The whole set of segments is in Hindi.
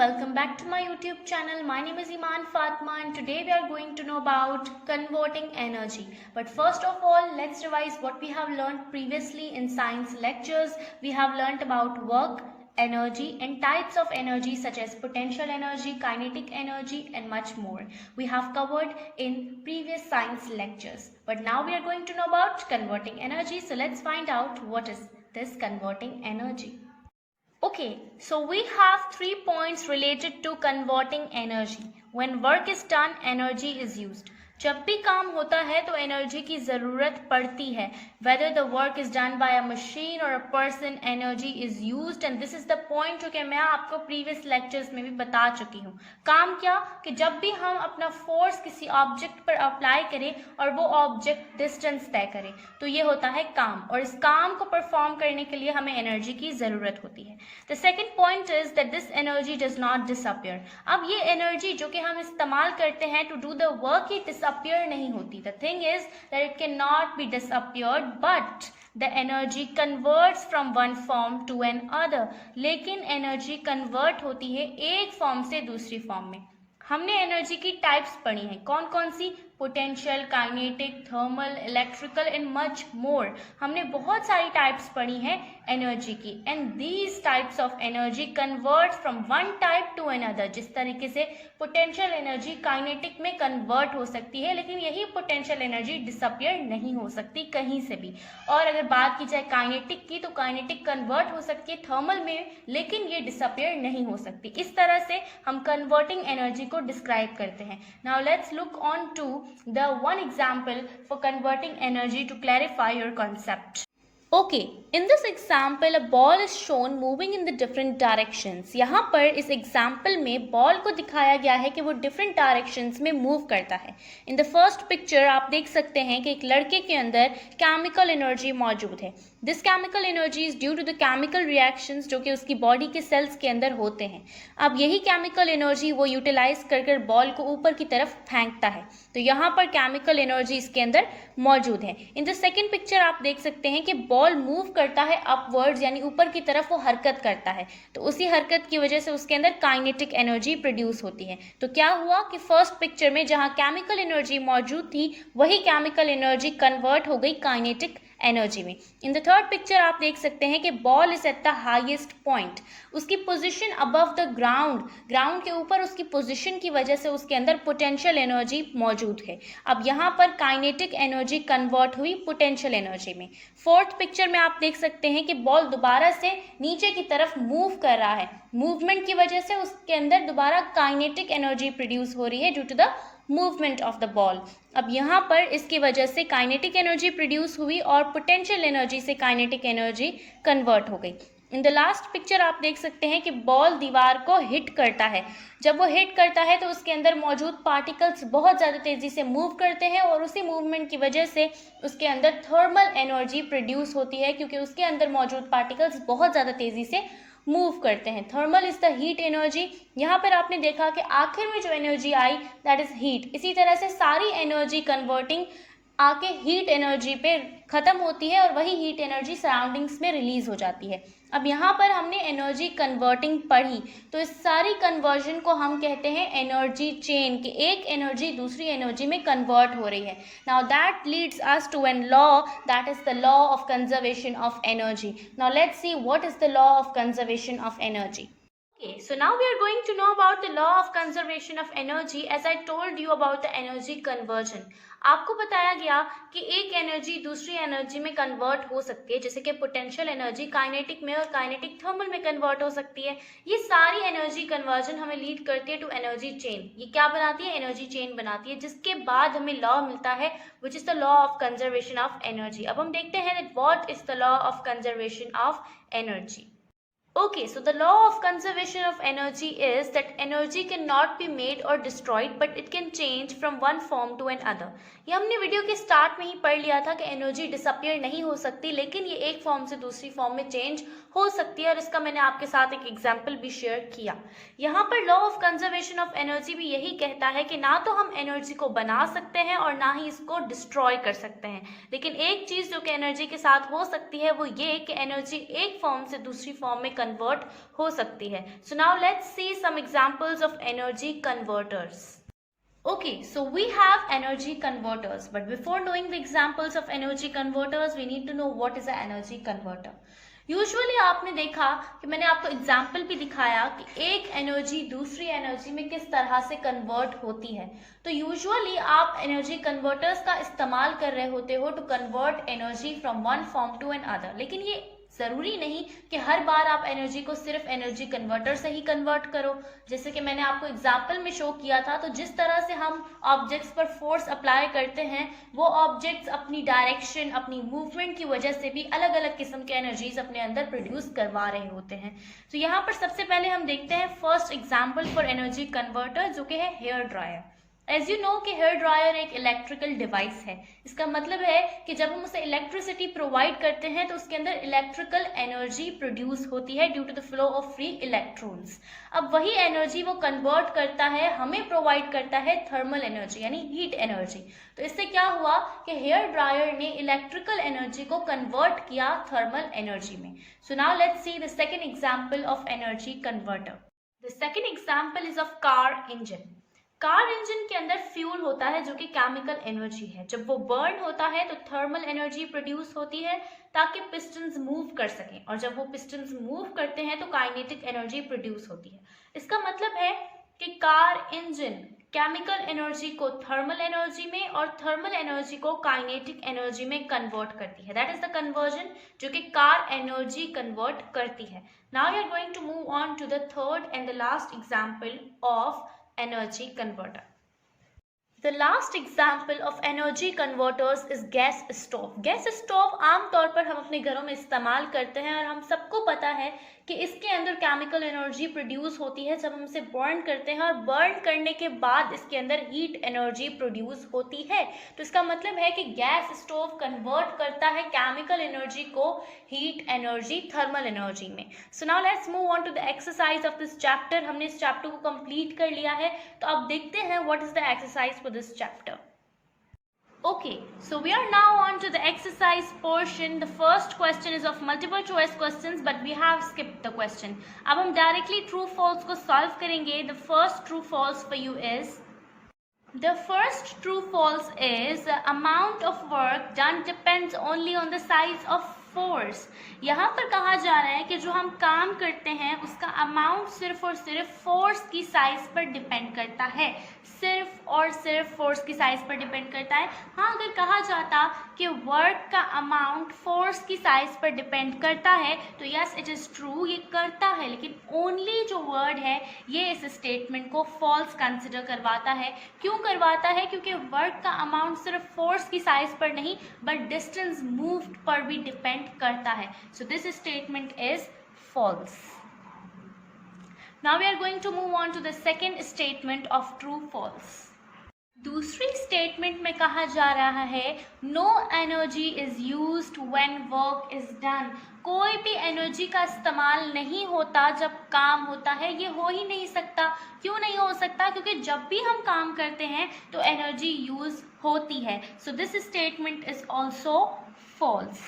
welcome back to my YouTube channel. My name is Iman Fatma and today we are going to know about converting energy. But first of all, let's revise what we have learned previously in science lectures. We have learned about work, energy and types of energy such as potential energy, kinetic energy and much more. We have covered in previous science lectures. But now we are going to know about converting energy. So let's find out what is this converting energy. Okay, so we have 3 points related to converting energy. When work is done, energy is used. जब भी काम होता है तो एनर्जी की ज़रूरत पड़ती है. Whether the work is done by a machine or a person, energy is used and this is the point जो कि मैं आपको previous lectures में भी बता चुकी हूँ. काम क्या कि जब भी हम अपना फोर्स किसी ऑब्जेक्ट पर अप्लाई करें और वो ऑब्जेक्ट डिस्टेंस तय करे तो ये होता है काम, और इस काम को परफॉर्म करने के लिए हमें एनर्जी की ज़रूरत होती है. The second point is that this energy does not disappear. अब ये एनर्जी जो कि हम इस्तेमाल करते हैं टू डू द वर्क, ये डिसअपियर नहीं होती. The thing is that it can not be disappeared but the energy converts from one form to another. लेकिन एनर्जी कन्वर्ट होती है एक फॉर्म से दूसरी फॉर्म में. हमने एनर्जी की टाइप्स पढ़ी हैं. कौन कौन सी? Potential, kinetic, thermal, electrical and much more. हमने बहुत सारी टाइप्स पढ़ी हैं एनर्जी की. And these types of energy convert from one type to another. जिस तरीके से पोटेंशियल एनर्जी काइनेटिक में कन्वर्ट हो सकती है, लेकिन यही पोटेंशियल एनर्जी डिसअपियर नहीं हो सकती कहीं से भी. और अगर बात की जाए काइनेटिक की, तो काइनेटिक कन्वर्ट हो सकती है थर्मल में, लेकिन ये डिसअपियर नहीं हो सकती. इस तरह से हम कन्वर्टिंग एनर्जी को डिस्क्राइब करते हैं. Now let's look on to the one example for converting energy to clarify your concept. Okay, in this example a ball is shown moving in the different directions. यहाँ पर इस example में बॉल को दिखाया गया है कि वो different directions में move करता है. In the first picture आप देख सकते हैं कि एक लड़के के अंदर chemical energy मौजूद है. This chemical energy is due to the chemical reactions जो कि उसकी बॉडी के सेल्स के अंदर होते हैं. अब यही केमिकल एनर्जी वो यूटिलाइज कर बॉल को ऊपर की तरफ फेंकता है. तो यहाँ पर केमिकल एनर्जी इसके अंदर मौजूद है. इन द सेकेंड पिक्चर आप देख सकते हैं कि बॉल मूव करता है अपवर्ड्स, यानी ऊपर की तरफ वो हरकत करता है. तो उसी हरकत की वजह से उसके अंदर काइनेटिक एनर्जी प्रोड्यूस होती है. तो क्या हुआ कि फर्स्ट पिक्चर में जहाँ केमिकल एनर्जी मौजूद थी वही केमिकल एनर्जी कन्वर्ट हो गई काइनेटिक एनर्जी में. इन द थर्ड पिक्चर आप देख सकते हैं कि ball is at the highest point. उसकी position above the ground, ground के ऊपर उसकी पोजीशन की वजह से उसके अंदर पोटेंशियल एनर्जी मौजूद है. अब यहाँ पर काइनेटिक एनर्जी कन्वर्ट हुई पोटेंशियल एनर्जी में. फोर्थ पिक्चर में आप देख सकते हैं कि बॉल दोबारा से नीचे की तरफ मूव कर रहा है. मूवमेंट की वजह से उसके अंदर दोबारा काइनेटिक एनर्जी प्रोड्यूस हो रही है due to the movement of the ball. अब यहाँ पर इसकी वजह से काइनेटिक एनर्जी प्रोड्यूस हुई और पोटेंशियल एनर्जी से काइनेटिक एनर्जी कन्वर्ट हो गई. इन द लास्ट पिक्चर आप देख सकते हैं कि बॉल दीवार को हिट करता है. जब वो हिट करता है तो उसके अंदर मौजूद पार्टिकल्स बहुत ज़्यादा तेज़ी से मूव करते हैं और उसी मूवमेंट की वजह से उसके अंदर थर्मल एनर्जी प्रोड्यूस होती है, क्योंकि उसके अंदर मौजूद पार्टिकल्स बहुत ज़्यादा तेज़ी से मूव करते हैं. Thermal is the heat energy. यहाँ पर आपने देखा कि आखिर में जो energy I that is heat. इसी तरह से सारी एनर्जी कन्वर्टिंग आके हीट एनर्जी पे ख़त्म होती है और वही हीट एनर्जी सराउंडिंग्स में रिलीज हो जाती है. अब यहाँ पर हमने एनर्जी कन्वर्टिंग पढ़ी, तो इस सारी कन्वर्जन को हम कहते हैं एनर्जी चेन, कि एक एनर्जी दूसरी एनर्जी में कन्वर्ट हो रही है. Now that leads us to an law, that is the law of conservation of energy. Now let's see what is the law of conservation of energy. Okay, so now we are going to know about the law of conservation of energy as I told you about the energy conversion. आपको बताया गया कि एक एनर्जी दूसरी एनर्जी में कन्वर्ट हो सकती है, जैसे कि पोटेंशियल एनर्जी काइनेटिक में और काइनेटिक थर्मल में कन्वर्ट हो सकती है. ये सारी एनर्जी कन्वर्जन हमें लीड करती है टू एनर्जी चेन. ये क्या बनाती है? एनर्जी चेन बनाती है, जिसके बाद हमें लॉ मिलता है which is the law of conservation of energy. अब हम देखते हैं that what is the law of conservation of energy. Okay, so the law of conservation of energy is that energy cannot be made or destroyed, but it can change from one form to another. ये हमने वीडियो के स्टार्ट में ही पढ़ लिया था कि एनर्जी डिसअपियर नहीं हो सकती, लेकिन ये एक फॉर्म से दूसरी फॉर्म में चेंज हो सकती है, और इसका मैंने आपके साथ एक एग्जाम्पल भी शेयर किया. यहाँ पर law of conservation of energy भी यही कहता है कि ना तो हम एनर्जी को बना सकते हैं और ना ही इसको डिस्ट्रॉय कर सकते हैं, लेकिन एक चीज़ जो कि एनर्जी के साथ हो सकती है वो ये कि एनर्जी एक फॉर्म से दूसरी फॉर्म में कन्वर्ट हो सकती है. So now let's see some examples of energy converters. Okay, so we have energy converters, but before knowing the examples of energy converters, we need to know what is an energy converter. Usually आपने देखा कि मैंने आपको एग्जाम्पल भी दिखाया कि एक एनर्जी दूसरी एनर्जी में किस तरह से कन्वर्ट होती है. तो यूजुअली आप एनर्जी कन्वर्टर्स का इस्तेमाल कर रहे होते हो to convert energy from one form to another. लेकिन ये जरूरी नहीं कि हर बार आप एनर्जी को सिर्फ एनर्जी कन्वर्टर से ही कन्वर्ट करो. जैसे कि मैंने आपको एग्जाम्पल में शो किया था, तो जिस तरह से हम ऑब्जेक्ट्स पर फोर्स अप्लाई करते हैं, वो ऑब्जेक्ट्स अपनी डायरेक्शन, अपनी मूवमेंट की वजह से भी अलग अलग किस्म के एनर्जीज अपने अंदर प्रोड्यूस करवा रहे होते हैं. तो यहाँ पर सबसे पहले हम देखते हैं first example for energy converter, जो कि है hair dryer. As you know कि हेयर ड्रायर एक इलेक्ट्रिकल डिवाइस है. इसका मतलब है कि जब हम उसे इलेक्ट्रिसिटी प्रोवाइड करते हैं तो उसके अंदर इलेक्ट्रिकल एनर्जी प्रोड्यूस होती है due to the flow of free electrons. अब वही एनर्जी वो कन्वर्ट करता है, हमें प्रोवाइड करता है थर्मल एनर्जी यानी हीट एनर्जी. तो इससे क्या हुआ कि हेयर ड्रायर ने इलेक्ट्रिकल एनर्जी को कन्वर्ट किया थर्मल एनर्जी में. So now let's see the second example of energy converter. The second example is of car engine. Car engine के अंदर फ्यूल होता है जो कि केमिकल एनर्जी है. जब वो बर्न होता है तो थर्मल एनर्जी प्रोड्यूस होती है ताकि पिस्टन्स मूव कर सकें, और जब वो पिस्टन्स मूव करते हैं तो काइनेटिक एनर्जी प्रोड्यूस होती है. इसका मतलब है कि कार इंजन केमिकल एनर्जी को थर्मल एनर्जी में और थर्मल एनर्जी को काइनेटिक एनर्जी में कन्वर्ट करती है. दैट इज द कन्वर्जन जो कि कार एनर्जी कन्वर्ट करती है. Now we are going to move on to the third and the last example of energy converter. The last example of energy converters is gas stove. Gas stove आमतौर पर हम अपने घरों में इस्तेमाल करते हैं और हम सबको पता है कि इसके अंदर केमिकल एनर्जी प्रोड्यूस होती है जब हम इसे बर्न करते हैं, और बर्न करने के बाद इसके अंदर हीट एनर्जी प्रोड्यूस होती है. तो इसका मतलब है कि गैस स्टोव कन्वर्ट करता है केमिकल एनर्जी को हीट एनर्जी, थर्मल एनर्जी में. So now let's move on to the exercise of this chapter. हमने इस चैप्टर को कंप्लीट कर लिया है, तो अब देखते हैं what is the exercise for this chapter. Okay, so we are now on to the exercise portion. The first question is of multiple choice questions, but we have skipped the question. अब हम directly true false को solve करेंगे. The first true false for you is, the first true false is amount of work done depends only on the size of force. यहाँ पर कहा जा रहा है कि जो हम काम करते हैं उसका अमाउंट सिर्फ और सिर्फ फोर्स की साइज पर डिपेंड करता है. सिर्फ और सिर्फ फोर्स की साइज पर डिपेंड करता है. हाँ, अगर कहा जाता कि वर्क का अमाउंट फोर्स की साइज पर डिपेंड करता है तो यस इट इज़ ट्रू, ये करता है. लेकिन ओनली जो वर्ड है ये इस स्टेटमेंट को फॉल्स कंसिडर करवाता है. क्यों करवाता है? क्योंकि वर्क का अमाउंट सिर्फ फोर्स की साइज पर नहीं बट डिस्टेंस मूव्ड पर भी डिपेंड करता है. So this statement is false. Now we are going to move on to the second statement of true false. दूसरी स्टेटमेंट में कहा जा रहा है no energy is used when work is done. कोई भी एनर्जी का इस्तेमाल नहीं होता जब काम होता है. ये हो ही नहीं सकता. क्यों नहीं हो सकता? क्योंकि जब भी हम काम करते हैं तो एनर्जी यूज होती है. So this statement is also false.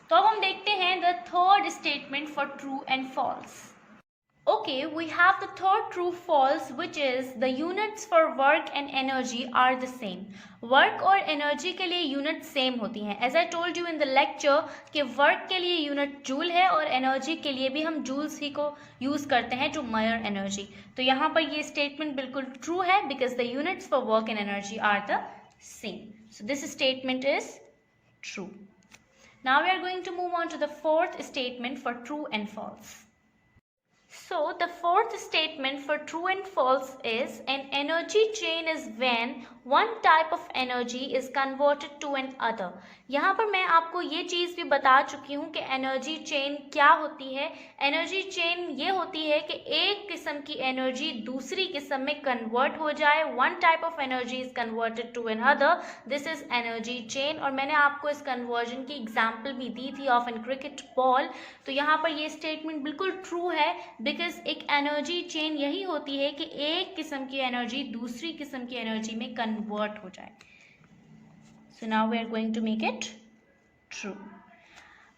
तो अब हम देखते हैं the third statement for true and false. Okay, we have the third true false, which is the units for work and energy are the same. Work और एनर्जी के लिए यूनिट सेम होती हैं. As I told you in the lecture कि वर्क के लिए यूनिट जूल है और एनर्जी के लिए भी हम जूल्स ही को यूज करते हैं टू मेजर एनर्जी. तो यहाँ पर ये स्टेटमेंट बिल्कुल ट्रू है because the units for work and energy are the same. So this statement is true. Now we are going to move on to the fourth statement for true and false. So the fourth statement for true and false is an energy chain is when one type of energy is converted to an other. यहाँ पर मैं आपको ये चीज़ भी बता चुकी हूँ कि एनर्जी चेन क्या होती है. एनर्जी चेन ये होती है कि एक किस्म की एनर्जी दूसरी किस्म में कन्वर्ट हो जाए. One type of energy is converted to another. This is energy chain. और मैंने आपको इस कन्वर्जन की एग्जाम्पल भी दी थी ऑफ एन क्रिकेट बॉल. तो यहाँ पर ये स्टेटमेंट बिल्कुल ट्रू है बिकॉज एक एनर्जी चेन यही होती है कि एक किस्म की एनर्जी दूसरी किस्म की एनर्जी में कन्वर्ट हो जाए. So now we are going to make it true.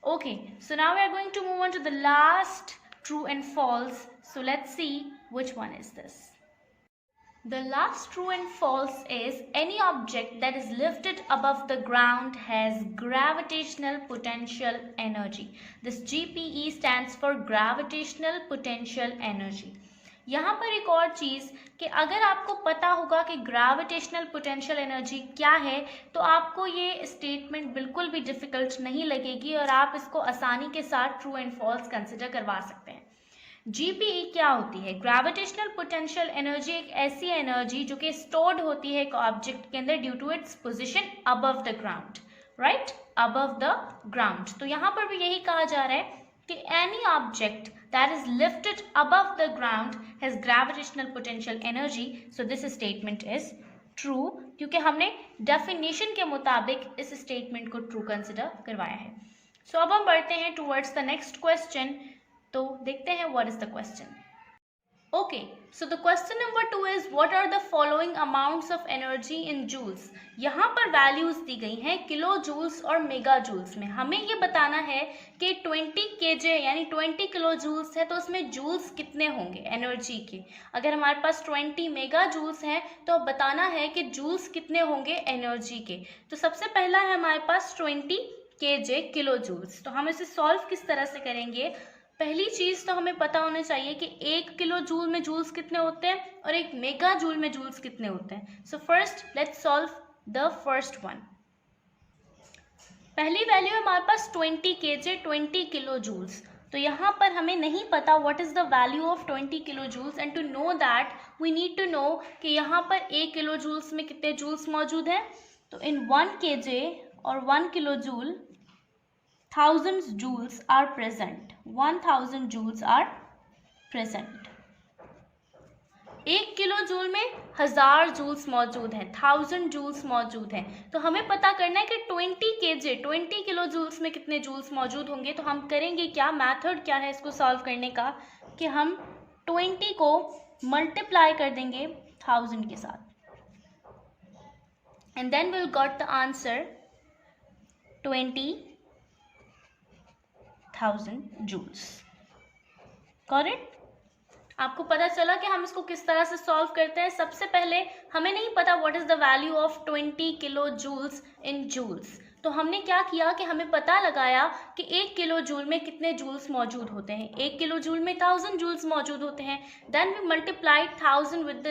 Okay, so now we are going to move on to the last true and false. So let's see which one is this. The last true and false is any object that is lifted above the ground has gravitational potential energy. This GPE stands for gravitational potential energy. यहाँ पर एक और चीज़ कि अगर आपको पता होगा कि ग्रेविटेशनल पोटेंशियल एनर्जी क्या है तो आपको ये स्टेटमेंट बिल्कुल भी डिफिकल्ट नहीं लगेगी और आप इसको आसानी के साथ ट्रू एंड फॉल्स कंसिडर करवा सकते हैं। जीपीई क्या होती है? ग्रेविटेशनल पोटेंशियल एनर्जी एक ऐसी एनर्जी जो कि स्टोर्ड होती है एक ऑब्जेक्ट के अंदर due to its position above the ground, right, above the ground. तो यहाँ पर भी यही कहा जा रहा है कि any object that is lifted above the ground has gravitational potential energy. So this statement is true क्योंकि हमने definition के मुताबिक इस statement को true consider करवाया है। So अब हम बढ़ते हैं towards the next question। तो देखते हैं what is the question. Okay, so the question number 2 is what are the following amounts of energy in joules? यहाँ पर वैल्यूज दी गई हैं किलो जूल्स और मेगा जूल्स में। हमें ये बताना है कि 20 kJ यानी 20 किलो जूल्स है तो उसमें जूल्स कितने होंगे एनर्जी के। अगर हमारे पास 20 मेगा जूल्स हैं तो बताना है कि जूल्स कितने होंगे एनर्जी के। तो सबसे पहला है हमारे पास 20 kJ किलो जूल्स। तो हम इसे सॉल्व किस तरह से करेंगे? पहली चीज तो हमें पता होना चाहिए कि 1 किलो जूल में जूल्स कितने होते हैं और 1 मेगा जूल में जूल्स कितने होते हैं। So first let's solve the first one. पहली वैल्यू है हमारे पास 20 kJ 20 किलो जूल्स। तो यहाँ पर हमें नहीं पता what is the value of 20 kilo joules and to know that we need to know कि यहाँ पर 1 किलो जूल्स में कितने जूल्स मौजूद हैं। तो इन 1 kJ और 1 kilo joule 1000 joules are present. 1000 joules are present. 1 kilo joule में 1000 जूल्स मौजूद हैं, 1000 जूल्स मौजूद हैं। तो हमें पता करना है कि 20 kJ 20 किलो जूल्स में कितने जूल्स मौजूद होंगे। तो हम करेंगे क्या, मेथड क्या है इसको सॉल्व करने का कि हम 20 को मल्टीप्लाई कर देंगे 1000 के साथ and then will got the answer 20,000 joules. Correct? आपको पता चला कि हम इसको किस तरह से सॉल्व करते हैं। सबसे पहले हमें नहीं पता what is the value of 20 kilo joules in joules. तो हमने क्या किया कि हमें पता लगाया कि 1 किलो जूल में कितने जूल्स मौजूद होते हैं। 1 किलो जूल में 1000 जूल्स मौजूद होते हैं। Then we multiplied 1000 with the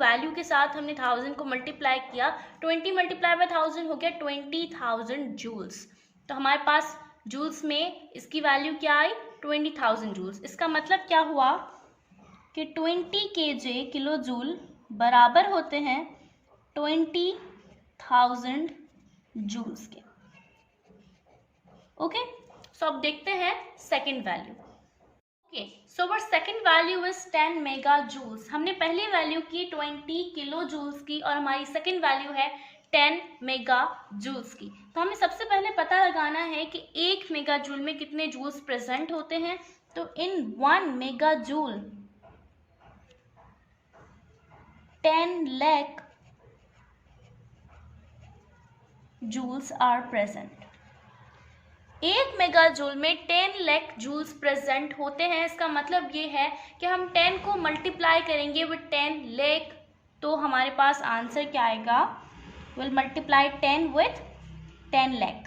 value के साथ हमने 1000 को मल्टीप्लाई किया। 20 मल्टीप्लाई बाय 1000 हो गया 20,000 जूल्स। तो हमारे पास जूल्स में इसकी वैल्यू क्या आई? 20,000 जूल्स। इसका मतलब क्या हुआ कि 20 kJ किलो जूल बराबर होते हैं 20,000 जूल्स के। ओके, सो अब देखते हैं second value. Okay, so our second value is 10 mega joules. हमने पहली वैल्यू की 20 किलो जूल्स की और हमारी सेकंड वैल्यू है 10 मेगा जूल्स की। तो हमें सबसे पहले पता लगाना है कि 1 मेगा जूल में कितने जूल्स प्रेजेंट होते हैं। तो in 1 mega joule 10 lakh joules are present. 1 mega joule में 10 लाख जूल्स प्रेजेंट होते हैं। इसका मतलब ये है कि हम 10 को मल्टीप्लाई करेंगे विद 10 लाख तो हमारे पास आंसर क्या आएगा? Will multiply 10 with 10 lakh।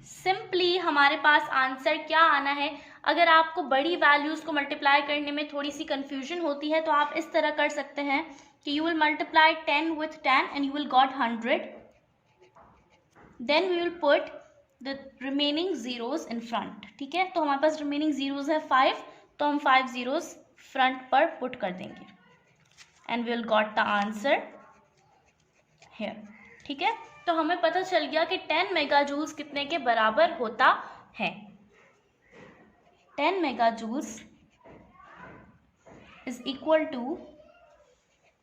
Simply हमारे पास आंसर क्या आना है? अगर आपको बड़ी वैल्यूज को मल्टीप्लाई करने में थोड़ी सी कंफ्यूजन होती है तो आप इस तरह कर सकते हैं कि you will multiply 10 with 10 and you will got 100। Then we will put the remaining zeros in front. ठीक है, तो हमारे पास रिमेनिंग जीरोस है 5, तो हम 5 जीरोस फ्रंट पर पुट कर देंगे and will got the answer here. ठीक है, तो हमें पता चल गया कि 10 मेगा जूल्स कितने के बराबर होता है। 10 mega joules is equal to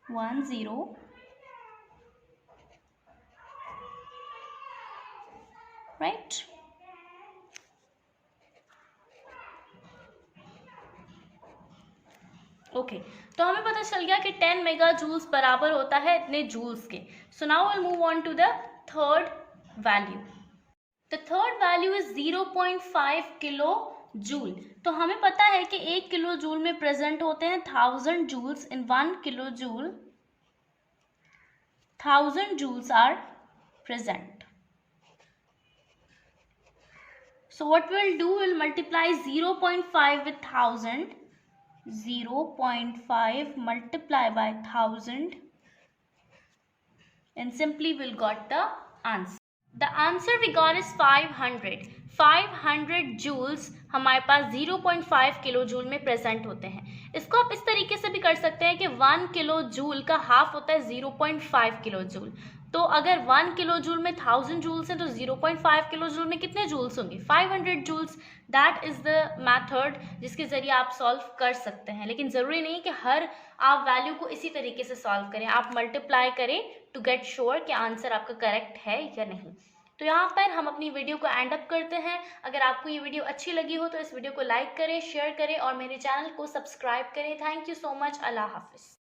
10 right. Okay, तो हमें पता चल गया कि 10 मेगा जूल्स बराबर होता है इतने जूल्स के। So now will move on to the third value. The third value is 0.5 kilo joule. तो हमें पता है कि 1 किलो जूल में प्रेजेंट होते हैं 1000 joules. In 1 kilo joule 1000 joules are present. So what we'll do, we'll multiply 0.5 with 1000. 0.5 multiply by 1000 and simply we'll got the answer. The answer we got is 500. 500 joules हमारे पास 0.5 किलो जूल में प्रेजेंट होते हैं. इसको आप इस तरीके से भी कर सकते हैं कि 1 किलो जूल का हाफ होता है 0.5 किलो जूल. तो अगर 1 किलो जूल में 1000 जूल्स हैं तो 0.5 किलो जूल में कितने जूल्स होंगे? 500 joules. That is the method जिसके ज़रिए आप सॉल्व कर सकते हैं. लेकिन ज़रूरी नहीं कि हर आप वैल्यू को इसी तरीके से सॉल्व करें. आप मल्टीप्लाई करें टू गेट श्योर कि आंसर आपका करेक्ट है या नहीं. तो यहाँ पर हम अपनी वीडियो को एंड अप करते हैं. अगर आपको ये वीडियो अच्छी लगी हो तो इस वीडियो को लाइक करें, शेयर करें और मेरे चैनल को सब्सक्राइब करें. Thank you so much. अल्लाह हाफिज़.